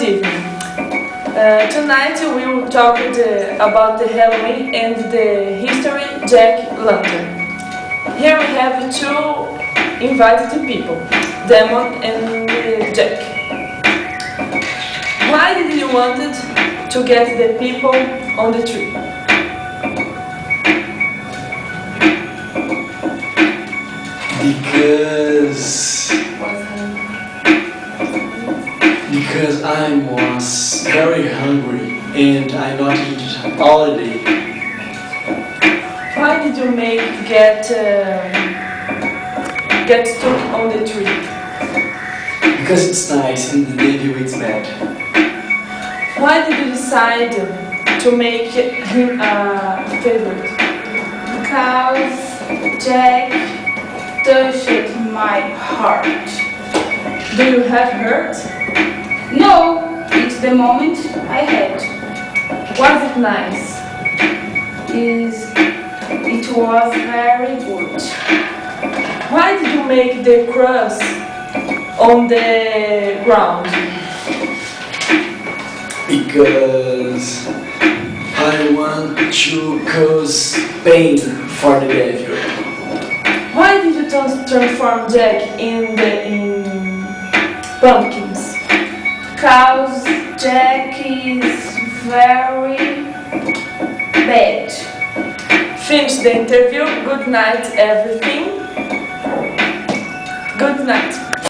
evening. Tonight we will talk about the Halloween and the history Jack-o'-lantern. Here we have two invited people, Damon and Jack. Why did you want to get the people on the tree? Because I was very hungry and I not eat all day. Why did you get stuck on the tree? Because it's nice and the baby waits bad. Why did you decide to make him a favorite? Because Jack touched my heart. Do you have hurt? No, it's the moment I had. Was it nice? It was very good. Why did you make the cross on the ground? Because I want to cause pain for the devil. Why did you transform Jack in pumpkins? Because Jack is very bad. Finish the interview. Good night, everything. Good night.